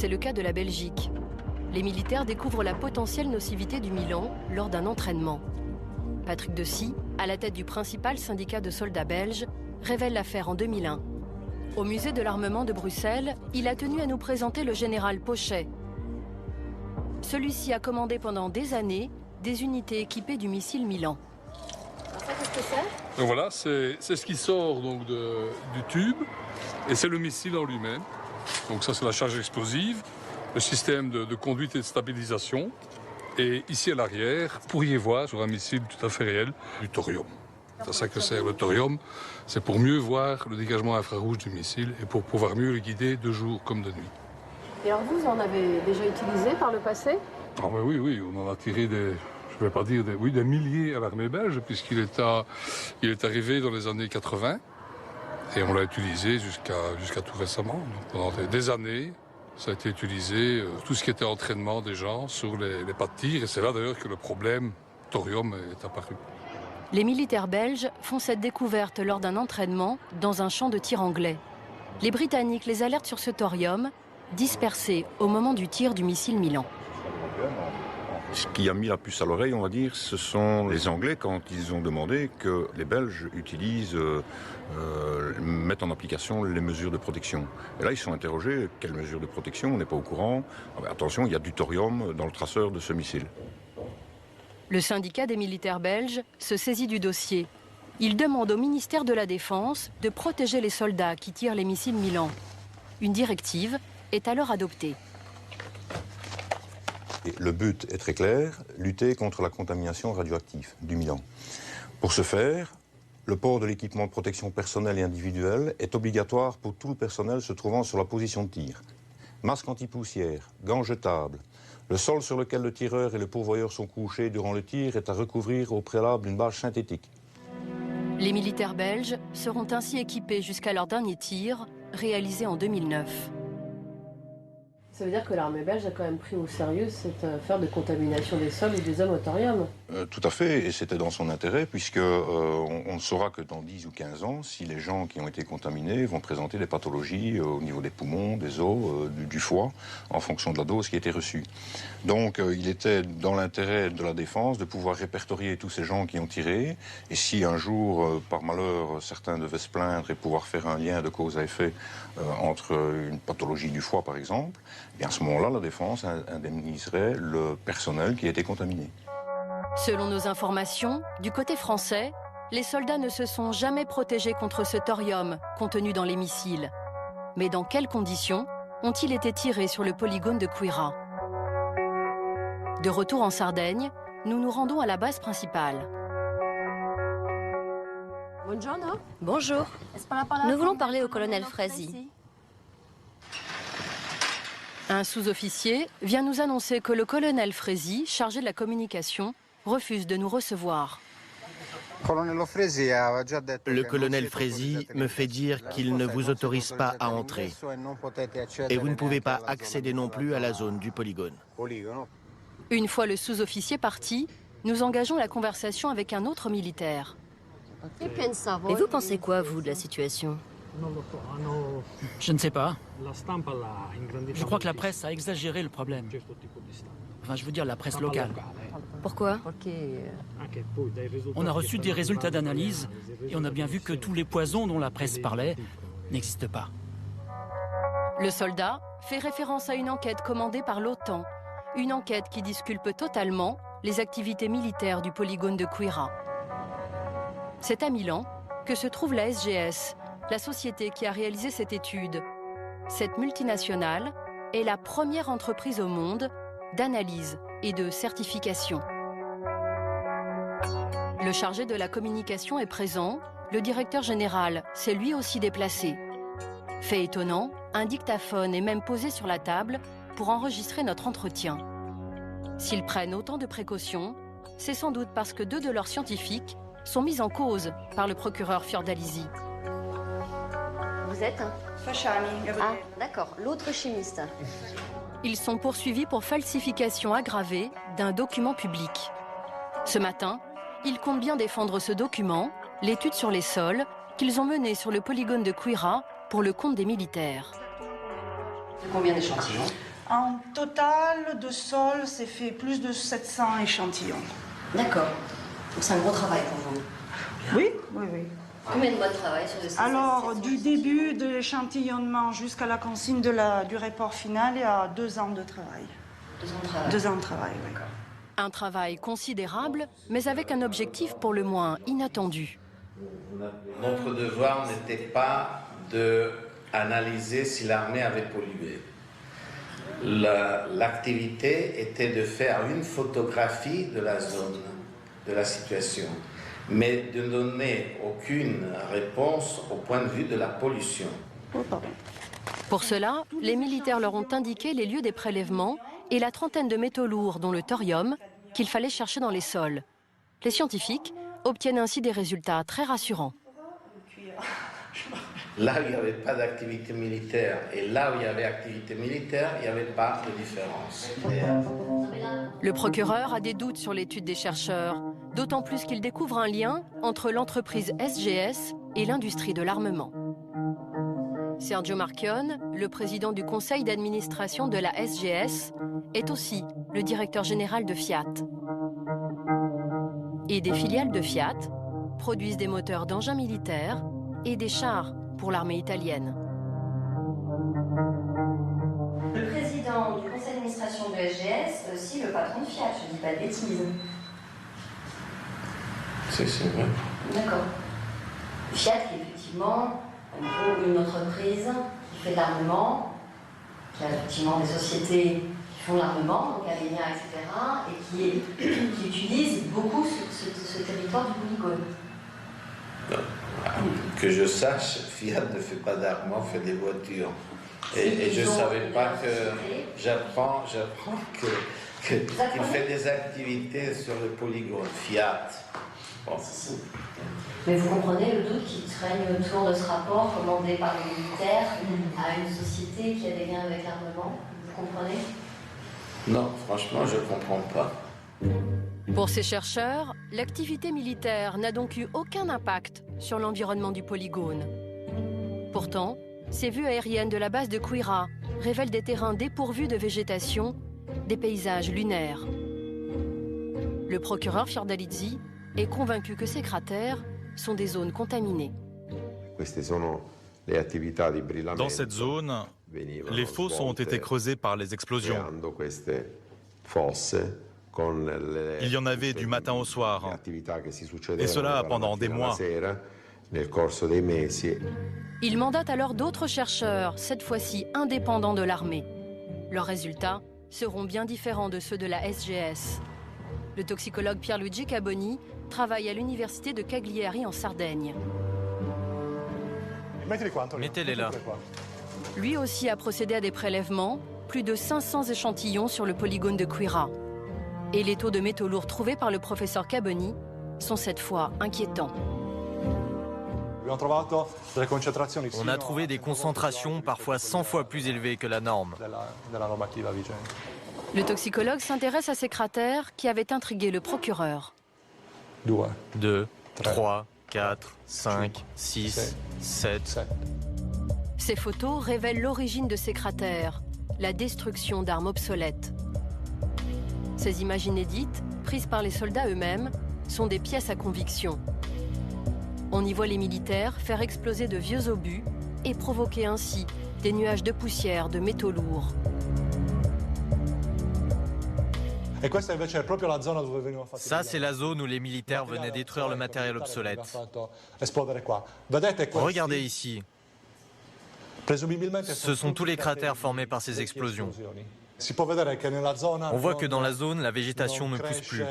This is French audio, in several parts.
C'est le cas de la Belgique. Les militaires découvrent la potentielle nocivité du Milan lors d'un entraînement. Patrick Dessy, à la tête du principal syndicat de soldats belges, révèle l'affaire en 2001. Au musée de l'armement de Bruxelles, il a tenu à nous présenter le général Pochet. Celui-ci a commandé pendant des années des unités équipées du missile Milan. Ça, qu'est-ce que c'est? Donc voilà, c'est ce qui sort donc du tube et c'est le missile en lui-même. Donc ça, c'est la charge explosive, le système de conduite et de stabilisation. Et ici à l'arrière, vous pourriez voir sur un missile tout à fait réel du thorium. C'est ça que sert le thorium, c'est pour mieux voir le dégagement infrarouge du missile et pour pouvoir mieux le guider de jour comme de nuit. Et alors vous en avez déjà utilisé par le passé? Ah ben oui, on en a tiré des milliers à l'armée belge, puisqu'il est arrivé dans les années 80 et on l'a utilisé jusqu'à tout récemment. Donc pendant des années, ça a été utilisé, tout ce qui était entraînement des gens sur les pas de tir, et c'est là d'ailleurs que le problème thorium est apparu. Les militaires belges font cette découverte lors d'un entraînement dans un champ de tir anglais. Les Britanniques les alertent sur ce thorium, dispersé au moment du tir du missile Milan. Ce qui a mis la puce à l'oreille, on va dire, ce sont les Anglais quand ils ont demandé que les Belges mettent en application les mesures de protection. Et là, ils sont interrogés, quelles mesures de protection? On n'est pas au courant. Ah ben, attention, il y a du thorium dans le traceur de ce missile. Le syndicat des militaires belges se saisit du dossier. Il demande au ministère de la Défense de protéger les soldats qui tirent les missiles Milan. Une directive est alors adoptée. Et le but est très clair, lutter contre la contamination radioactive du Milan. Pour ce faire, le port de l'équipement de protection personnelle et individuelle est obligatoire pour tout le personnel se trouvant sur la position de tir. Masque anti-poussière, gants jetables. Le sol sur lequel le tireur et le pourvoyeur sont couchés durant le tir est à recouvrir au préalable d'une bâche synthétique. Les militaires belges seront ainsi équipés jusqu'à leur dernier tir, réalisé en 2009. Ça veut dire que l'armée belge a quand même pris au sérieux cette affaire de contamination des sols ou des hommes au thorium? Tout à fait, et c'était dans son intérêt, puisque on ne saura que dans 10 ou 15 ans si les gens qui ont été contaminés vont présenter des pathologies au niveau des poumons, des os, du foie, en fonction de la dose qui a été reçue. Donc il était dans l'intérêt de la défense de pouvoir répertorier tous ces gens qui ont tiré, et si un jour, par malheur, certains devaient se plaindre et pouvoir faire un lien de cause à effet entre une pathologie du foie, par exemple, et à ce moment-là, la défense indemniserait le personnel qui a été contaminé. Selon nos informations, du côté français, les soldats ne se sont jamais protégés contre ce thorium contenu dans les missiles. Mais dans quelles conditions ont-ils été tirés sur le polygone de Queyras? De retour en Sardaigne, nous nous rendons à la base principale. Bonjour. Nous voulons parler au colonel Frézy. Un sous-officier vient nous annoncer que le colonel Frézy, chargé de la communication, refuse de nous recevoir. Le colonel Frézy me fait dire qu'il ne vous autorise pas à entrer. Et vous ne pouvez pas accéder non plus à la zone du polygone. Une fois le sous-officier parti, nous engageons la conversation avec un autre militaire. Et vous pensez quoi, vous, de la situation? Je ne sais pas. Je crois que la presse a exagéré le problème. Enfin, je veux dire la presse locale. Pourquoi? On a reçu des résultats d'analyse et on a bien vu que tous les poisons dont la presse parlait n'existent pas. Le soldat fait référence à une enquête commandée par l'OTAN. Une enquête qui disculpe totalement les activités militaires du polygone de Queyras. C'est à Milan que se trouve la SGS, la société qui a réalisé cette étude. Cette multinationale est la première entreprise au monde d'analyse et de certification. Le chargé de la communication est présent, le directeur général s'est lui aussi déplacé. Fait étonnant, un dictaphone est même posé sur la table pour enregistrer notre entretien. S'ils prennent autant de précautions, c'est sans doute parce que 2 de leurs scientifiques sont mis en cause par le procureur Fiordalisi. Vous êtes? Ah, d'accord, l'autre chimiste. Ils sont poursuivis pour falsification aggravée d'un document public. Ce matin, ils comptent bien défendre ce document, l'étude sur les sols, qu'ils ont menée sur le polygone de Queyras pour le compte des militaires. Combien d'échantillons? En total, de sol, c'est fait plus de 700 échantillons. D'accord. Donc c'est un gros travail pour vous. Oui. Combien de mois de travail sur ces Alors, du début de l'échantillonnement jusqu'à la consigne du rapport final, il y a 2 ans de travail. 2 ans de travail. 2 ans de travail, oui. Un travail considérable, mais avec un objectif pour le moins inattendu. Notre devoir n'était pas d'analyser si l'armée avait pollué. L'activité était de faire une photographie de la zone, de la situation, mais de ne donner aucune réponse au point de vue de la pollution. Pour cela, les militaires leur ont indiqué les lieux des prélèvements et la trentaine de métaux lourds, dont le thorium, qu'il fallait chercher dans les sols. Les scientifiques obtiennent ainsi des résultats très rassurants. Là où il n'y avait pas d'activité militaire et là où il y avait activité militaire, il n'y avait pas de différence. Le procureur a des doutes sur l'étude des chercheurs, d'autant plus qu'il découvre un lien entre l'entreprise SGS et l'industrie de l'armement. Sergio Marchionne, le président du conseil d'administration de la SGS, est aussi le directeur général de Fiat. Et des filiales de Fiat produisent des moteurs d'engins militaires et des chars pour l'armée italienne. Le président du conseil d'administration de SGS est aussi le patron de Fiat, je ne dis pas de bêtises. C'est vrai. D'accord. Fiat, qui est effectivement en gros une entreprise qui fait de l'armement, qui a effectivement des sociétés qui font de l'armement, donc Alenia, etc., et qui utilise beaucoup ce territoire du polygone. Que je sache, Fiat ne fait pas d'armement, fait des voitures. Et je ne savais pas que... J'apprends qu'il fait des activités sur le polygone, Fiat. Bon. Mais vous comprenez le doute qui règne autour de ce rapport commandé par les militaires à une société qui a des liens avec l'armement? Vous comprenez? Non, franchement, je ne comprends pas. Pour ces chercheurs, l'activité militaire n'a donc eu aucun impact sur l'environnement du polygone. Pourtant, ces vues aériennes de la base de Quira révèlent des terrains dépourvus de végétation, des paysages lunaires. Le procureur Fiordalizzi est convaincu que ces cratères sont des zones contaminées. Dans cette zone, les fosses ont été creusées par les explosions. Il y en avait du matin au soir, et cela pendant des mois. Il mandate alors d'autres chercheurs, cette fois-ci indépendants de l'armée. Leurs résultats seront bien différents de ceux de la SGS. Le toxicologue Pierluigi Caboni travaille à l'université de Cagliari en Sardaigne. Mettez-les là. Lui aussi a procédé à des prélèvements, plus de 500 échantillons sur le polygone de Quira. Et les taux de métaux lourds trouvés par le professeur Caboni sont cette fois inquiétants. On a trouvé des concentrations parfois 100 fois plus élevées que la norme. Le toxicologue s'intéresse à ces cratères qui avaient intrigué le procureur. 2, 3, 4, 5, 6, 7. Ces photos révèlent l'origine de ces cratères, la destruction d'armes obsolètes. Ces images inédites, prises par les soldats eux-mêmes, sont des pièces à conviction. On y voit les militaires faire exploser de vieux obus et provoquer ainsi des nuages de poussière de métaux lourds. Ça, c'est la zone où les militaires venaient détruire le matériel obsolète. Regardez ici. Ce sont tous les cratères formés par ces explosions. On voit que dans la zone, la végétation ne pousse plus.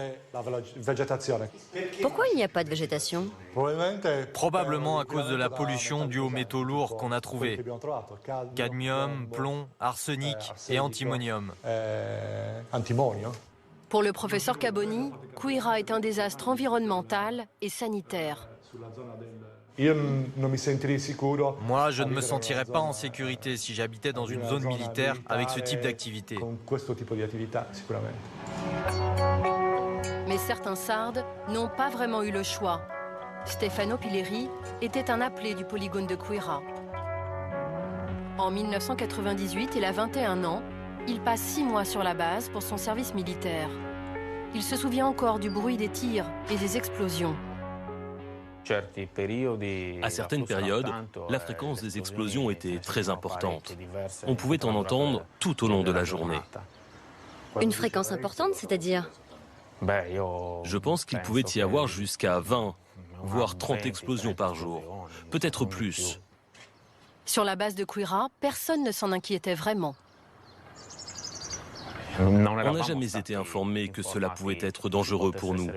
Pourquoi il n'y a pas de végétation? Probablement à cause de la pollution due aux métaux lourds qu'on a trouvés. Cadmium, plomb, arsenic et antimonium. Pour le professeur Caboni, Quira est un désastre environnemental et sanitaire. Moi, je ne me sentirais pas en sécurité si j'habitais dans une zone militaire avec ce type d'activité. Mais certains Sardes n'ont pas vraiment eu le choix. Stefano Pilleri était un appelé du polygone de Quira. En 1998, il a 21 ans il passe 6 mois sur la base pour son service militaire. Il se souvient encore du bruit des tirs et des explosions. À certaines périodes, la fréquence des explosions était très importante. On pouvait en entendre tout au long de la journée. Une fréquence importante, c'est-à-dire? Je pense qu'il pouvait y avoir jusqu'à 20, voire 30 explosions par jour, peut-être plus. Sur la base de Quira, personne ne s'en inquiétait vraiment. On n'a jamais été informé que cela pouvait être dangereux pour nous.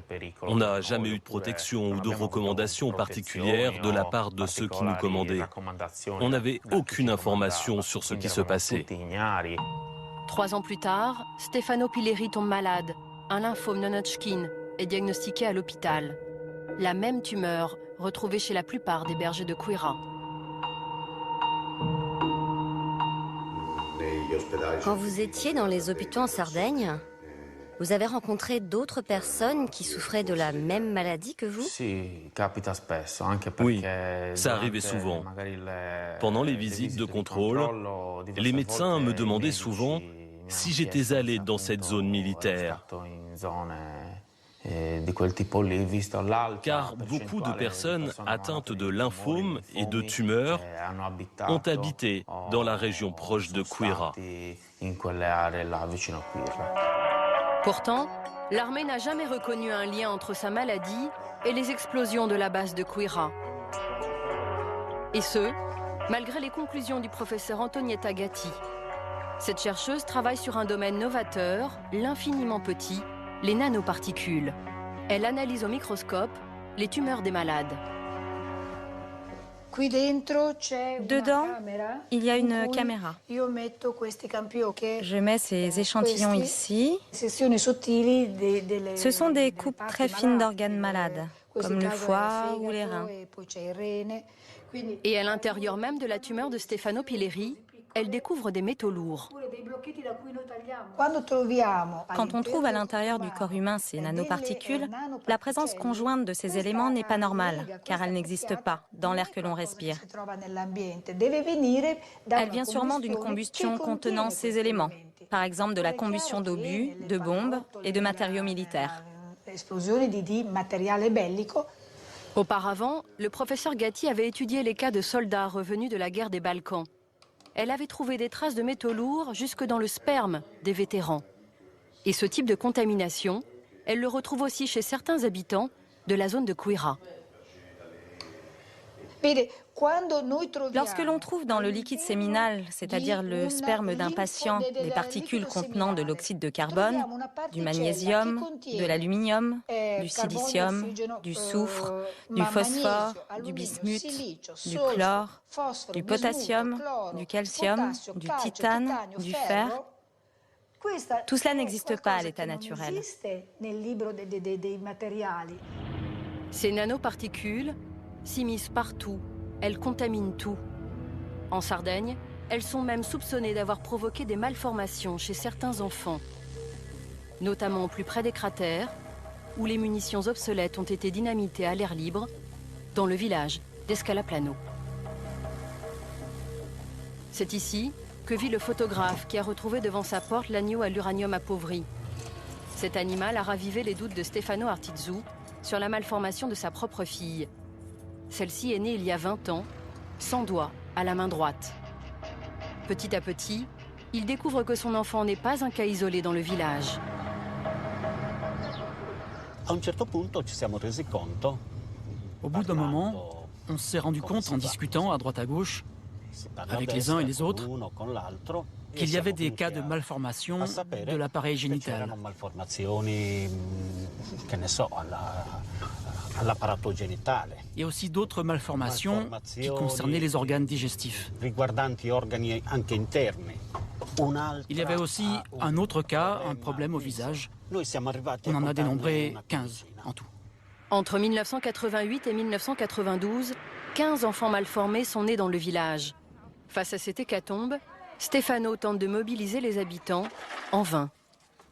On n'a jamais eu de protection ou de recommandations particulières de la part de ceux qui nous commandaient. On n'avait aucune information sur ce qui se passait. 3 ans plus tard, Stefano Pilleri tombe malade. Un lymphome non-Hodgkin est diagnostiqué à l'hôpital. La même tumeur retrouvée chez la plupart des bergers de Quira. Quand vous étiez dans les hôpitaux en Sardaigne, vous avez rencontré d'autres personnes qui souffraient de la même maladie que vous? Oui, ça arrivait souvent. Pendant les visites de contrôle, les médecins me demandaient souvent si j'étais allé dans cette zone militaire. Car beaucoup de personnes atteintes de lymphome et de tumeurs ont habité dans la région proche de Quira. Pourtant, l'armée n'a jamais reconnu un lien entre sa maladie et les explosions de la base de Quira. Et ce, malgré les conclusions du professeur Antonietta Gatti. Cette chercheuse travaille sur un domaine novateur, l'infiniment petit, les nanoparticules. Elle analyse au microscope les tumeurs des malades. Dedans, il y a une caméra. Je mets ces échantillons ici. Ce sont des coupes très fines d'organes malades, comme le foie ou les reins. Et à l'intérieur même de la tumeur de Stefano Pilleri, elle découvre des métaux lourds. Quand on trouve à l'intérieur du corps humain ces nanoparticules, la présence conjointe de ces éléments n'est pas normale, car elle n'existe pas dans l'air que l'on respire. Elle vient sûrement d'une combustion contenant ces éléments, par exemple de la combustion d'obus, de bombes et de matériaux militaires. Auparavant, le professeur Gatti avait étudié les cas de soldats revenus de la guerre des Balkans. Elle avait trouvé des traces de métaux lourds jusque dans le sperme des vétérans. Et ce type de contamination, elle le retrouve aussi chez certains habitants de la zone de Quira. Lorsque l'on trouve dans le liquide séminal, c'est-à-dire le sperme d'un patient, des particules contenant de l'oxyde de carbone, du magnésium, de l'aluminium, du silicium, du soufre, du phosphore, du bismuth, du chlore, du potassium, du calcium, du titane, du fer, tout cela n'existe pas à l'état naturel. Ces nanoparticules s'immiscent partout. Elles contaminent tout. En Sardaigne, elles sont même soupçonnées d'avoir provoqué des malformations chez certains enfants, notamment au plus près des cratères, où les munitions obsolètes ont été dynamitées à l'air libre, dans le village d'Escalaplano. C'est ici que vit le photographe qui a retrouvé devant sa porte l'agneau à l'uranium appauvri. Cet animal a ravivé les doutes de Stefano Artizzu sur la malformation de sa propre fille. Celle-ci est née il y a 20 ans, sans doigt, à la main droite. Petit à petit, il découvre que son enfant n'est pas un cas isolé dans le village. Au bout d'un moment, on s'est rendu compte en discutant à droite à gauche, avec les uns et les autres, qu'il y avait des cas de malformation de l'appareil génital. Et aussi d'autres malformations qui concernaient les organes digestifs. Il y avait aussi un autre cas, un problème au visage. On en a dénombré 15 en tout. Entre 1988 et 1992, 15 enfants malformés sont nés dans le village. Face à cette hécatombe, Stefano tente de mobiliser les habitants en vain.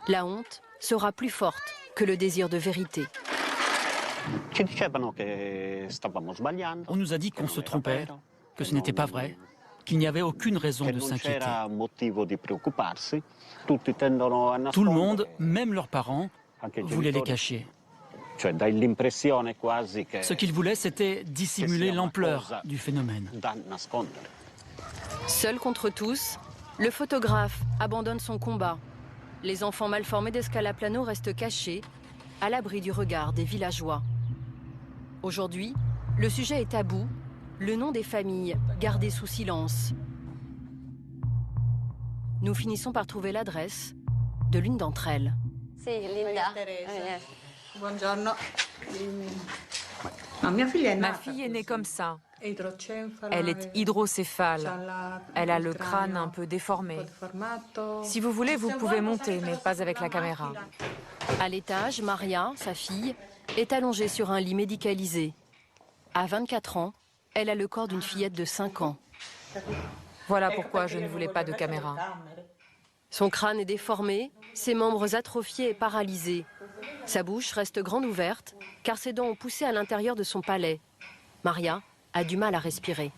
La honte sera plus forte que le désir de vérité. On nous a dit qu'on se trompait, que ce n'était pas vrai, qu'il n'y avait aucune raison de s'inquiéter. Tout le monde, même leurs parents, voulait les cacher. Ce qu'ils voulaient, c'était dissimuler l'ampleur du phénomène. Seul contre tous, le photographe abandonne son combat. Les enfants malformés d'Escalaplano restent cachés, à l'abri du regard des villageois. Aujourd'hui, le sujet est tabou, le nom des familles gardé sous silence. Nous finissons par trouver l'adresse de l'une d'entre elles. C'est Linda. Buongiorno. Ma fille est née comme ça. Elle est hydrocéphale. Elle a le crâne un peu déformé. Si vous voulez, vous pouvez monter, mais pas avec la caméra. À l'étage, Maria, sa fille, est allongée sur un lit médicalisé. À 24 ans, elle a le corps d'une fillette de 5 ans. Voilà pourquoi je ne voulais pas de caméra. Son crâne est déformé, ses membres atrophiés et paralysés. Sa bouche reste grande ouverte, car ses dents ont poussé à l'intérieur de son palais. Maria a du mal à respirer.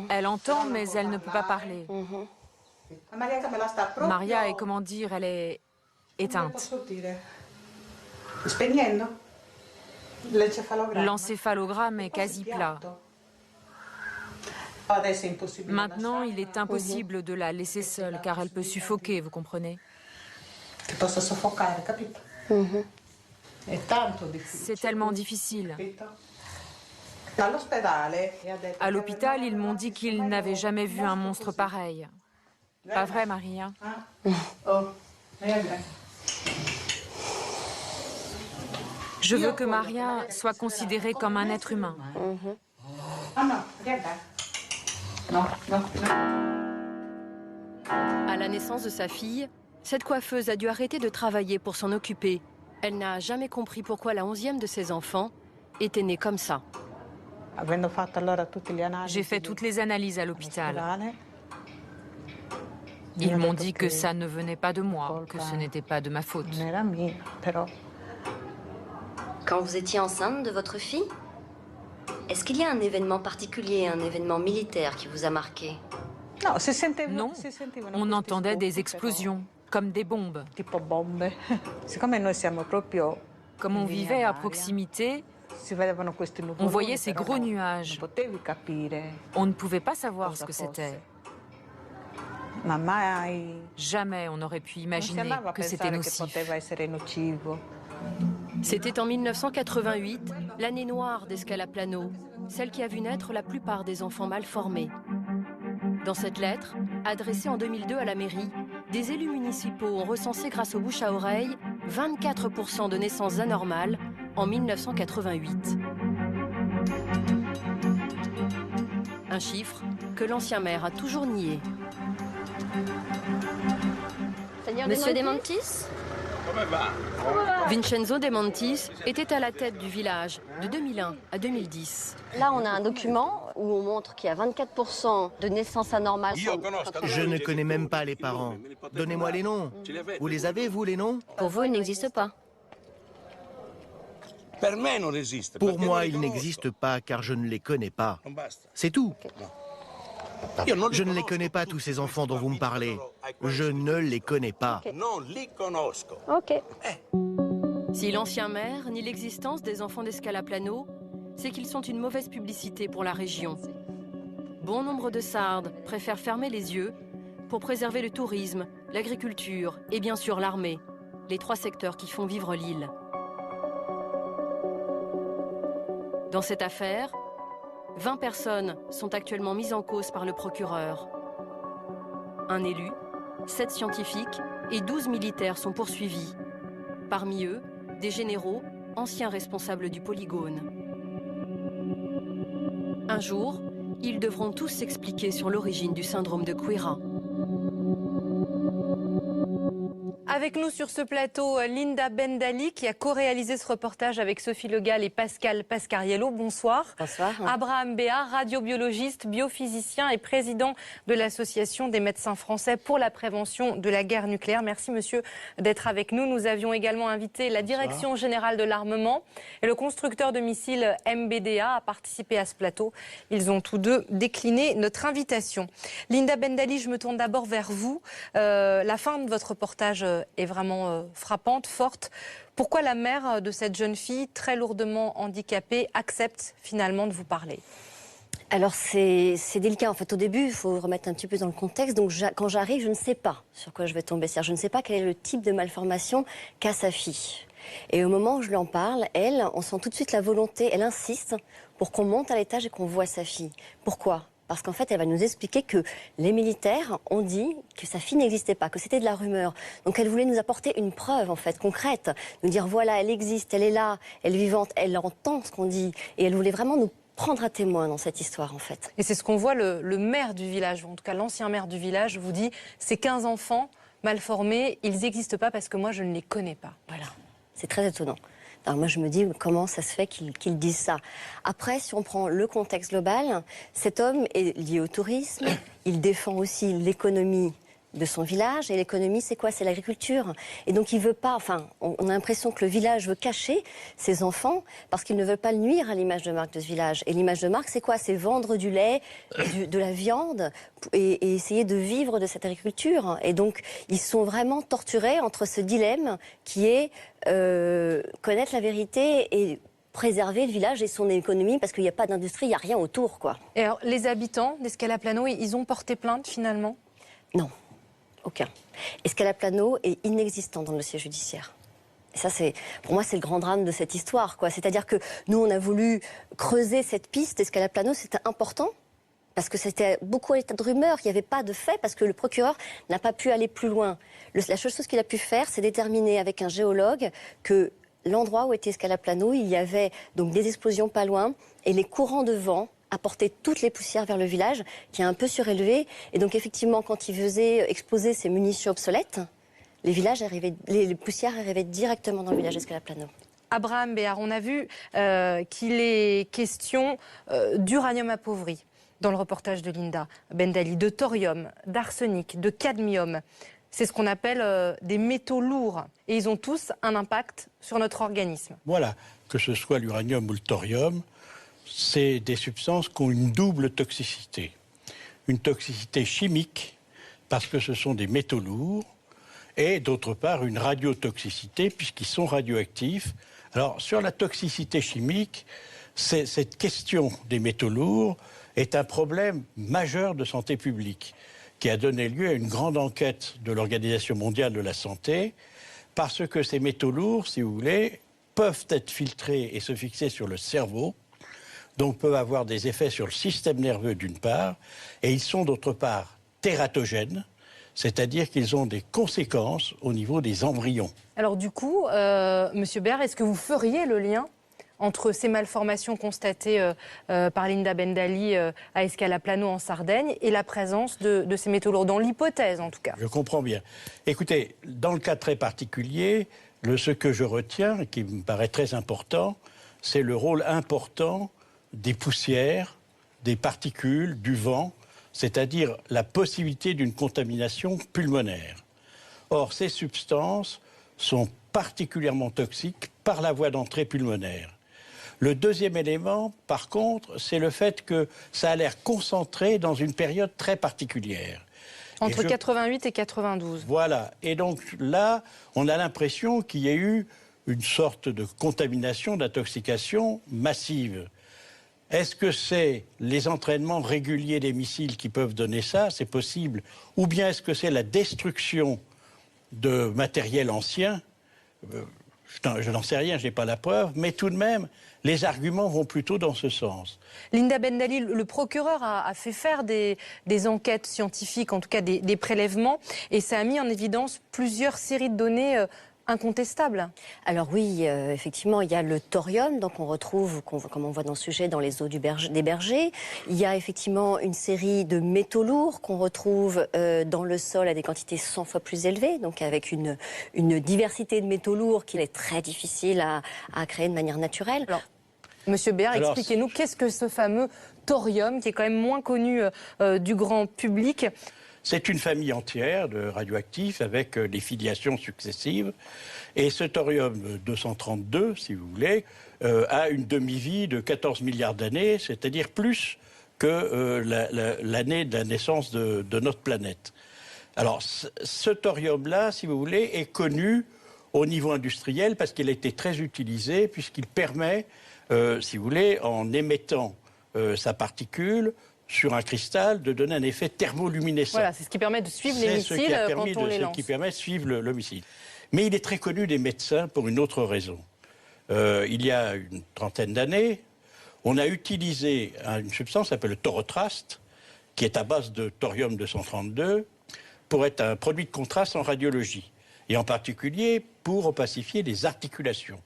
Elle entend, mais elle ne peut pas parler. Maria est, comment dire, elle est éteinte. L'encéphalogramme est quasi plat. Maintenant, il est impossible de la laisser seule, car elle peut suffoquer, vous comprenez? C'est tellement difficile. À l'hôpital, ils m'ont dit qu'ils n'avaient jamais vu un monstre pareil. Pas vrai, Maria? Je veux que Maria soit considérée comme un être humain. À la naissance de sa fille, cette coiffeuse a dû arrêter de travailler pour s'en occuper. Elle n'a jamais compris pourquoi la 11e de ses enfants était née comme ça. J'ai fait toutes les analyses à l'hôpital. Ils m'ont dit que ça ne venait pas de moi, que ce n'était pas de ma faute. Quand vous étiez enceinte de votre fille, est-ce qu'il y a un événement particulier, un événement militaire qui vous a marqué? Non, on entendait des explosions, comme des bombes. Comme on vivait à proximité, on voyait ces gros nuages. On ne pouvait pas savoir ce que c'était. Jamais on n'aurait pu imaginer que c'était nocif. C'était en 1988, l'année noire d'Escalaplano, celle qui a vu naître la plupart des enfants mal formés. Dans cette lettre, adressée en 2002 à la mairie, des élus municipaux ont recensé grâce aux bouches à oreille 24% de naissances anormales en 1988. Un chiffre que l'ancien maire a toujours nié. Monsieur De Mantis ? Vincenzo De Mantis était à la tête du village de 2001 à 2010. Là, on a un document où on montre qu'il y a 24% de naissances anormales. Je ne connais même pas les parents. Donnez-moi les noms. Vous les avez, vous, les noms? Pour vous, ils n'existent pas. Pour moi, ils n'existent pas car je ne les connais pas. C'est tout. Je ne les connais pas, tous ces enfants dont vous me parlez. Je ne les connais pas. Ok. Si l'ancien maire nie l'existence des enfants d'Escalaplano, c'est qu'ils sont une mauvaise publicité pour la région. Bon nombre de Sardes préfèrent fermer les yeux pour préserver le tourisme, l'agriculture et bien sûr l'armée, les 3 secteurs qui font vivre l'île. Dans cette affaire, 20 personnes sont actuellement mises en cause par le procureur. Un élu, 7 scientifiques et 12 militaires sont poursuivis. Parmi eux, des généraux, anciens responsables du polygone. Un jour, ils devront tous s'expliquer sur l'origine du syndrome de Queyras. Avec nous sur ce plateau, Linda Bendali, qui a co-réalisé ce reportage avec Sophie Le Gall et Pascal Pascariello. Bonsoir. Bonsoir. Abraham Béat, radiobiologiste, biophysicien et président de l'Association des médecins français pour la prévention de la guerre nucléaire. Merci monsieur d'être avec nous. Nous avions également invité la Direction générale de l'armement et le constructeur de missiles MBDA à participer à ce plateau. Ils ont tous deux décliné notre invitation. Linda Bendali, je me tourne d'abord vers vous. La fin de votre reportage est vraiment frappante, forte. Pourquoi la mère de cette jeune fille, très lourdement handicapée, accepte finalement de vous parler? Alors c'est délicat en fait. Au début, il faut remettre un petit peu dans le contexte. Donc quand j'arrive, je ne sais pas sur quoi je vais tomber. C'est-à-dire, je ne sais pas quel est le type de malformation qu'a sa fille. Et au moment où je lui en parle, elle, on sent tout de suite la volonté, elle insiste pour qu'on monte à l'étage et qu'on voit sa fille. Pourquoi ? Parce qu'en fait, elle va nous expliquer que les militaires ont dit que sa fille n'existait pas, que c'était de la rumeur. Donc elle voulait nous apporter une preuve, en fait, concrète. Nous dire, voilà, elle existe, elle est là, elle est vivante, elle entend ce qu'on dit. Et elle voulait vraiment nous prendre à témoin dans cette histoire, en fait. Et c'est ce qu'on voit, le maire du village, en tout cas l'ancien maire du village, vous dit, ces 15 enfants mal formés, ils n'existent pas parce que moi, je ne les connais pas. Voilà, c'est très étonnant. Alors moi, je me dis, comment ça se fait qu'ils disent ça? Après, si on prend le contexte global, cet homme est lié au tourisme, il défend aussi l'économie de son village. Et l'économie, c'est quoi? C'est l'agriculture. Et donc, il veut pas... Enfin, on a l'impression que le village veut cacher ses enfants parce qu'ils ne veulent pas nuire à l'image de marque de ce village. Et l'image de marque, c'est quoi? C'est vendre du lait, de la viande et essayer de vivre de cette agriculture. Et donc, ils sont vraiment torturés entre ce dilemme qui est connaître la vérité et préserver le village et son économie parce qu'il n'y a pas d'industrie, il n'y a rien autour, quoi. Et alors, les habitants d'Escalaplano, ils ont porté plainte, finalement? Non. Aucun. Escalaplano est inexistant dans le dossier judiciaire. Et ça, pour moi, c'est le grand drame de cette histoire, quoi. C'est-à-dire que nous, on a voulu creuser cette piste. Escalaplano, c'était important parce que c'était beaucoup à l'état de rumeur. Il n'y avait pas de fait parce que le procureur n'a pas pu aller plus loin. La seule chose qu'il a pu faire, c'est déterminer avec un géologue que l'endroit où était Escalaplano, il y avait donc des explosions pas loin et les courants de vent apporter toutes les poussières vers le village, qui est un peu surélevé. Et donc, effectivement, quand il faisait exploser ses munitions obsolètes, les poussières arrivaient directement dans le village d'Escalaplano. Abraham Béat, on a vu qu'il est question d'uranium appauvri dans le reportage de Linda Bendali, de thorium, d'arsenic, de cadmium. C'est ce qu'on appelle des métaux lourds. Et ils ont tous un impact sur notre organisme. Voilà, que ce soit l'uranium ou le thorium, c'est des substances qui ont une double toxicité. Une toxicité chimique, parce que ce sont des métaux lourds, et d'autre part une radiotoxicité, puisqu'ils sont radioactifs. Alors, sur la toxicité chimique, cette question des métaux lourds est un problème majeur de santé publique, qui a donné lieu à une grande enquête de l'Organisation mondiale de la santé, parce que ces métaux lourds, si vous voulez, peuvent être filtrés et se fixer sur le cerveau, donc peuvent avoir des effets sur le système nerveux d'une part, et ils sont d'autre part tératogènes, c'est-à-dire qu'ils ont des conséquences au niveau des embryons. Alors du coup, Monsieur Béat, est-ce que vous feriez le lien entre ces malformations constatées par Linda Bendali à Escalaplano en Sardaigne et la présence de ces métaux lourds, dans l'hypothèse en tout cas? Je comprends bien. Écoutez, dans le cas très particulier, ce que je retiens, et qui me paraît très important, c'est le rôle important des poussières, des particules, du vent, c'est-à-dire la possibilité d'une contamination pulmonaire. Or, ces substances sont particulièrement toxiques par la voie d'entrée pulmonaire. Le deuxième élément, par contre, c'est le fait que ça a l'air concentré dans une période très particulière. Entre 88 et 92. Voilà. Et donc là, on a l'impression qu'il y a eu une sorte de contamination, d'intoxication massive. Est-ce que c'est les entraînements réguliers des missiles qui peuvent donner ça? C'est possible. Ou bien est-ce que c'est la destruction de matériel ancien? Je n'en sais rien, je n'ai pas la preuve, mais tout de même, les arguments vont plutôt dans ce sens. Linda Bendali, le procureur a fait faire des enquêtes scientifiques, en tout cas des prélèvements, et ça a mis en évidence plusieurs séries de données incontestable. Alors oui, effectivement, il y a le thorium, donc on retrouve, comme on voit dans le sujet, dans les eaux des bergers. Il y a effectivement une série de métaux lourds qu'on retrouve dans le sol à des quantités 100 fois plus élevées, donc avec une diversité de métaux lourds qu'il est très difficile à créer de manière naturelle. Alors, Monsieur Béard, expliquez-nous qu'est-ce que ce fameux thorium, qui est quand même moins connu du grand public. C'est une famille entière de radioactifs avec des filiations successives. Et ce thorium-232, si vous voulez, a une demi-vie de 14 milliards d'années, c'est-à-dire plus que l'année de la naissance de notre planète. Alors, ce thorium-là, si vous voulez, est connu au niveau industriel parce qu'il a été très utilisé, puisqu'il permet, si vous voulez, en émettant sa particule sur un cristal, de donner un effet thermoluminescent. Voilà, c'est ce qui permet de suivre les missiles quand on les lance. C'est ce qui permet de suivre le missile. Mais il est très connu des médecins pour une autre raison. Il y a une trentaine d'années, on a utilisé une substance qui s'appelle le torotrast, qui est à base de thorium-232, pour être un produit de contraste en radiologie, et en particulier pour opacifier les articulations.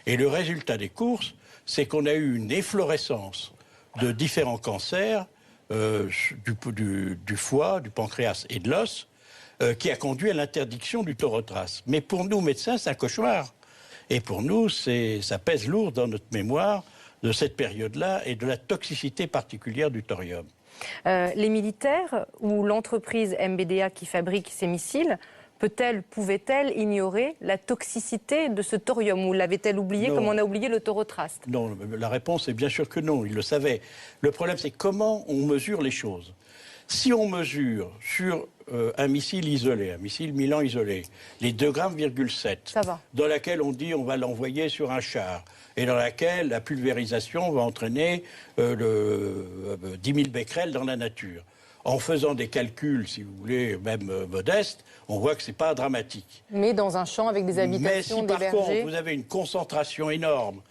Et le résultat des courses, c'est qu'on a eu une efflorescence de différents cancers, du foie, du pancréas et de l'os, qui a conduit à l'interdiction du torotrast. Mais pour nous, médecins, c'est un cauchemar. Et pour nous, ça pèse lourd dans notre mémoire de cette période-là et de la toxicité particulière du thorium. Les militaires ou l'entreprise MBDA qui fabrique ces missiles, pouvait-elle ignorer la toxicité de ce thorium, ou l'avait-elle oublié comme on a oublié le torotrast? Non, la réponse est bien sûr que non, ils le savaient. Le problème, c'est comment on mesure les choses. Si on mesure sur un missile isolé, un missile Milan isolé, les 2,7 grammes, dans laquelle on dit on va l'envoyer sur un char, et dans laquelle la pulvérisation va entraîner 10 000 becquerels dans la nature. En faisant des calculs, si vous voulez, même modestes, on voit que ce n'est pas dramatique. Mais dans un champ avec des habitations, des bergers... Mais si par contre vous avez une concentration énorme,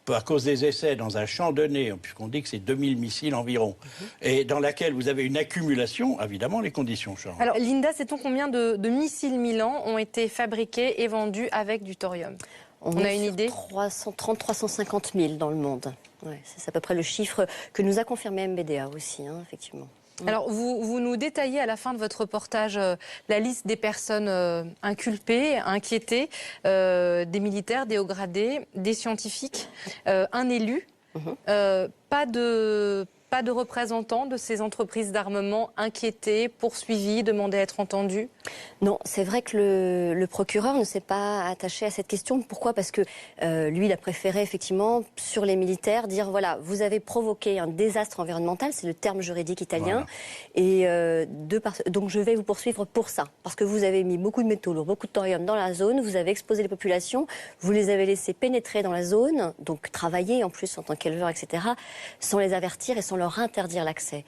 à cause des essais dans un champ donné, puisqu'on dit que c'est 2000 missiles environ, et dans laquelle vous avez une accumulation, évidemment, les conditions changent. Alors, Linda, sait-on combien de missiles Milan ont été fabriqués et vendus avec du thorium? On a une idée? 350 000 dans le monde. Ouais, c'est à peu près le chiffre que nous a confirmé MBDA aussi, effectivement. Alors, vous nous détaillez à la fin de votre reportage la liste des personnes inculpées, inquiétées, des militaires, des hauts gradés, des scientifiques, un élu, pas de représentants de ces entreprises d'armement inquiétés, poursuivis, demandés à être entendus? Non, c'est vrai que le procureur ne s'est pas attaché à cette question. Pourquoi? Parce que lui, il a préféré effectivement, sur les militaires, dire voilà, vous avez provoqué un désastre environnemental, c'est le terme juridique italien, voilà. Et donc je vais vous poursuivre pour ça. Parce que vous avez mis beaucoup de métaux lourds, beaucoup de thorium dans la zone, vous avez exposé les populations, vous les avez laissés pénétrer dans la zone, donc travailler en plus en tant qu'éleveurs, etc., sans les avertir et sans leur interdire l'accès.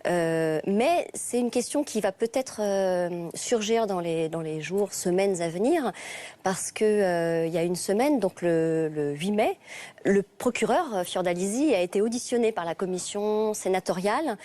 Mais c'est une question qui va peut-être surgir dans les jours, semaines à venir, parce que il y a une semaine, donc le 8 mai, le procureur Fiordalisi a été auditionné par la commission sénatoriale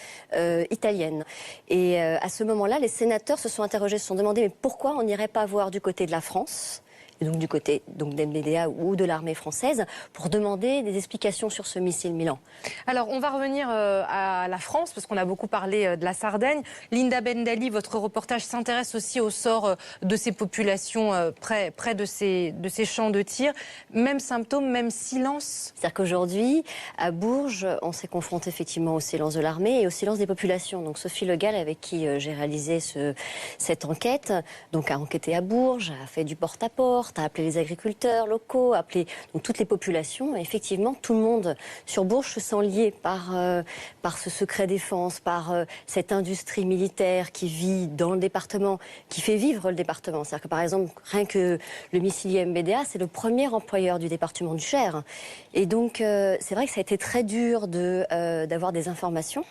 italienne. Et à ce moment-là, les sénateurs se sont interrogés, se sont demandé mais pourquoi on n'irait pas voir du côté de la France, et donc du côté d'MBDA ou de l'armée française, pour demander des explications sur ce missile Milan. Alors, on va revenir à la France, parce qu'on a beaucoup parlé de la Sardaigne. Linda Bendali, votre reportage s'intéresse aussi au sort de ces populations près de ces champs de tir. Même symptôme, même silence? C'est-à-dire qu'aujourd'hui, à Bourges, on s'est confronté effectivement au silence de l'armée et au silence des populations. Donc Sophie Le Gall, avec qui j'ai réalisé cette enquête, donc a enquêté à Bourges, a fait du porte-à-porte, a appelé les agriculteurs locaux, a appelé donc, toutes les populations. Et effectivement, tout le monde sur Bourges se sent lié par ce secret défense, par cette industrie militaire qui vit dans le département, qui fait vivre le département. C'est-à-dire que par exemple, rien que le missilier MBDA, c'est le premier employeur du département du Cher. Et donc, c'est vrai que ça a été très dur d'avoir des informations.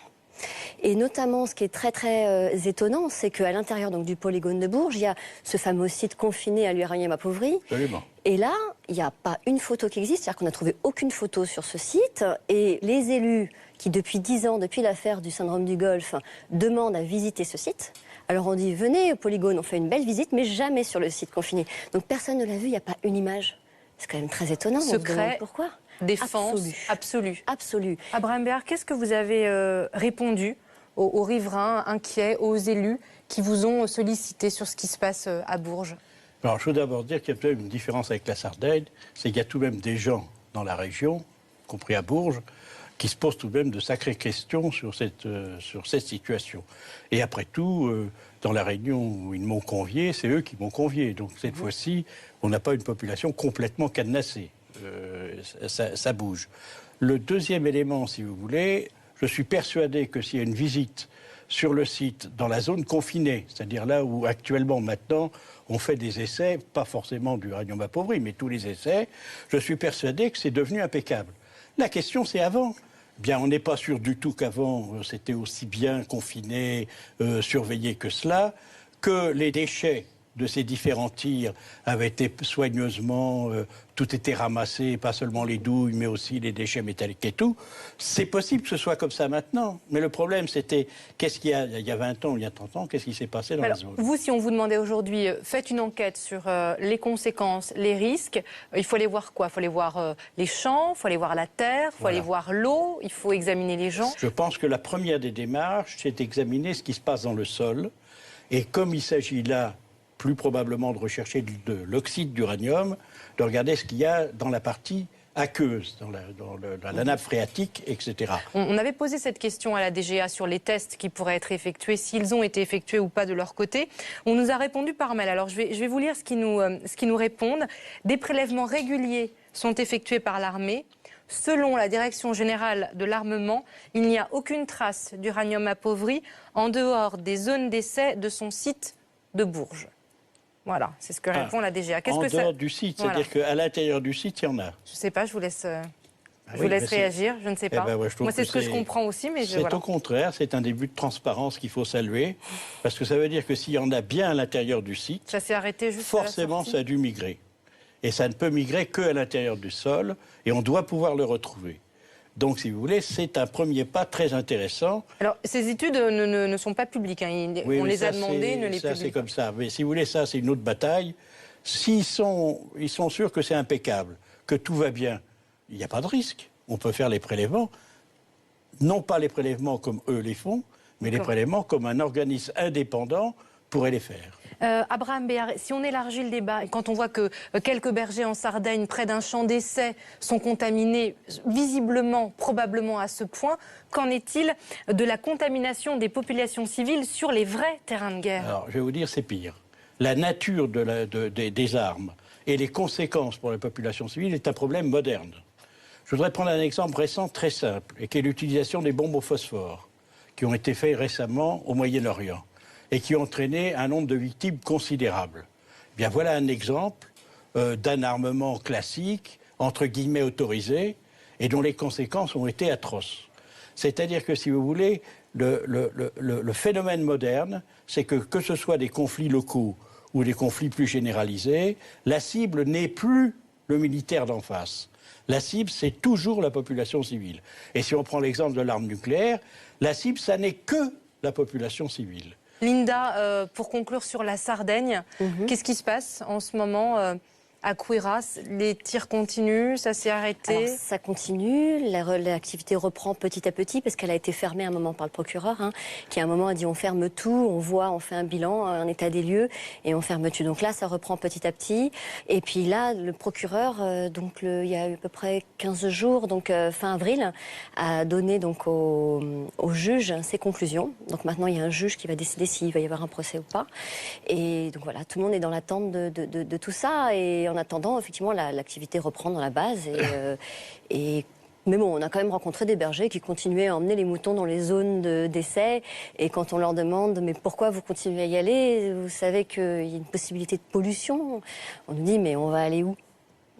Et notamment, ce qui est très très étonnant, c'est qu'à l'intérieur donc du polygone de Bourges, il y a ce fameux site confiné à l'uranium appauvri. Absolument. Et là, il n'y a pas une photo qui existe, c'est-à-dire qu'on n'a trouvé aucune photo sur ce site. Et les élus qui, depuis 10 ans, depuis l'affaire du syndrome du Golfe, demandent à visiter ce site, Alors on dit venez au polygone, on fait une belle visite, mais jamais sur le site confiné. Donc personne ne l'a vu, il n'y a pas une image. C'est quand même très étonnant. Secret, pourquoi? défense absolue. Absolue. Abraham Béard, qu'est-ce que vous avez répondu aux riverains inquiets, aux élus qui vous ont sollicité sur ce qui se passe à Bourges? Alors, je veux d'abord dire qu'il y a peut-être une différence avec la Sardaigne, c'est qu'il y a tout de même des gens dans la région, y compris à Bourges, qui se posent tout de même de sacrées questions sur cette situation. Et après tout, dans la réunion où ils m'ont convié, c'est eux qui m'ont convié. Donc cette fois-ci, on n'a pas une population complètement cadenassée. Ça bouge. Le deuxième élément, si vous voulez, je suis persuadé que s'il y a une visite sur le site dans la zone confinée, c'est-à-dire là où actuellement maintenant on fait des essais, pas forcément d'uranium appauvri, mais tous les essais, je suis persuadé que c'est devenu impeccable. La question c'est avant. Bien, on n'est pas sûr du tout qu'avant c'était aussi bien confiné, surveillé que cela, que les déchets de ces différents tirs avaient été soigneusement, tout était ramassé, pas seulement les douilles, mais aussi les déchets métalliques et tout. C'est possible que ce soit comme ça maintenant. Mais le problème, c'était, qu'est-ce qu'il y a il y a 20 ans, il y a 30 ans, qu'est-ce qui s'est passé dans la zone? Vous, si on vous demandait aujourd'hui, faites une enquête sur les conséquences, les risques, il faut aller voir quoi? Il faut aller voir les champs, il faut aller voir la terre, il faut aller voir l'eau, il faut examiner les gens. Je pense que la première des démarches, c'est d'examiner ce qui se passe dans le sol. Et comme il s'agit là, plus probablement de rechercher de l'oxyde d'uranium, de regarder ce qu'il y a dans la partie aqueuse, dans la nappe phréatique, etc. On avait posé cette question à la DGA sur les tests qui pourraient être effectués, s'ils ont été effectués ou pas de leur côté. On nous a répondu par mail. Alors je vais vous lire ce qu'ils nous répondent. Des prélèvements réguliers sont effectués par l'armée. Selon la Direction générale de l'armement, il n'y a aucune trace d'uranium appauvri en dehors des zones d'essai de son site de Bourges. Voilà, c'est ce que répond la DGA. En dehors du site, c'est-à-dire qu'à l'intérieur du site, il y en a. Je ne sais pas, je vous laisse, réagir, je ne sais pas. Moi, c'est ce que je comprends aussi, mais au contraire, c'est un début de transparence qu'il faut saluer, parce que ça veut dire que s'il y en a bien à l'intérieur du site, ça s'est arrêté juste forcément, ça a dû migrer. Et ça ne peut migrer qu'à l'intérieur du sol, et on doit pouvoir le retrouver. Donc, si vous voulez, c'est un premier pas très intéressant. Alors, ces études ne sont pas publiques. Hein. On les a demandées, ne les publient pas. C'est comme ça. Mais si vous voulez, ça, c'est une autre bataille. S'ils sont sûrs que c'est impeccable, que tout va bien, il n'y a pas de risque. On peut faire les prélèvements. Non pas les prélèvements comme eux les font, mais les prélèvements comme un organisme indépendant pourrait les faire. Abraham Béard, si on élargit le débat, et quand on voit que quelques bergers en Sardaigne, près d'un champ d'essai, sont contaminés visiblement, probablement à ce point, qu'en est-il de la contamination des populations civiles sur les vrais terrains de guerre? Alors, je vais vous dire, c'est pire. La nature des armes et les conséquences pour la population civile est un problème moderne. Je voudrais prendre un exemple récent très simple, et qui est l'utilisation des bombes au phosphore, qui ont été faites récemment au Moyen-Orient, et qui ont entraîné un nombre de victimes considérable. Eh bien, voilà un exemple d'un armement classique, entre guillemets autorisé, et dont les conséquences ont été atroces. C'est-à-dire que, si vous voulez, le phénomène moderne, c'est que ce soit des conflits locaux ou des conflits plus généralisés, la cible n'est plus le militaire d'en face. La cible, c'est toujours la population civile. Et si on prend l'exemple de l'arme nucléaire, la cible, ça n'est que la population civile. Linda, pour conclure sur la Sardaigne, qu'est-ce qui se passe en ce moment à Quiras? Les tirs continuent, ça s'est arrêté? Alors, ça continue, l'activité reprend petit à petit parce qu'elle a été fermée à un moment par le procureur, qui à un moment a dit on ferme tout, on fait un bilan, un état des lieux et on ferme tout. Donc là, ça reprend petit à petit. Et puis là, le procureur, il y a eu à peu près 15 jours, donc fin avril, a donné donc au juge ses conclusions. Donc maintenant, il y a un juge qui va décider s'il va y avoir un procès ou pas. Et donc voilà, tout le monde est dans l'attente de tout ça. Et en attendant, effectivement, l'activité reprend dans la base. Mais bon, on a quand même rencontré des bergers qui continuaient à emmener les moutons dans les zones d'essai. Et quand on leur demande « mais pourquoi vous continuez à y aller? Vous savez qu'il y a une possibilité de pollution ?» On nous dit « mais on va aller où ?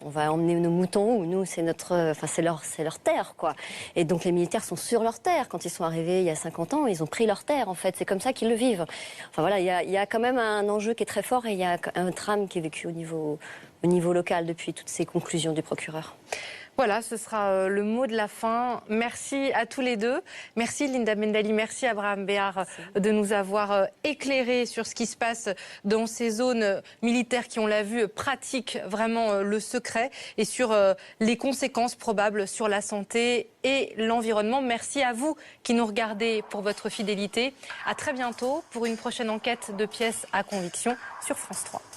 On va emmener nos moutons où? Nous, c'est leur terre, quoi. » Et donc les militaires sont sur leur terre. Quand ils sont arrivés il y a 50 ans, ils ont pris leur terre, en fait. C'est comme ça qu'ils le vivent. Enfin voilà, il y a quand même un enjeu qui est très fort et il y a un drame qui est vécu au niveau local depuis toutes ces conclusions du procureur. Voilà, ce sera le mot de la fin. Merci à tous les deux. Merci Linda Mendali, merci Abraham Béard de nous avoir éclairé sur ce qui se passe dans ces zones militaires qui, on l'a vu, pratiquent vraiment le secret et sur les conséquences probables sur la santé et l'environnement. Merci à vous qui nous regardez pour votre fidélité. À très bientôt pour une prochaine enquête de pièces à conviction sur France 3.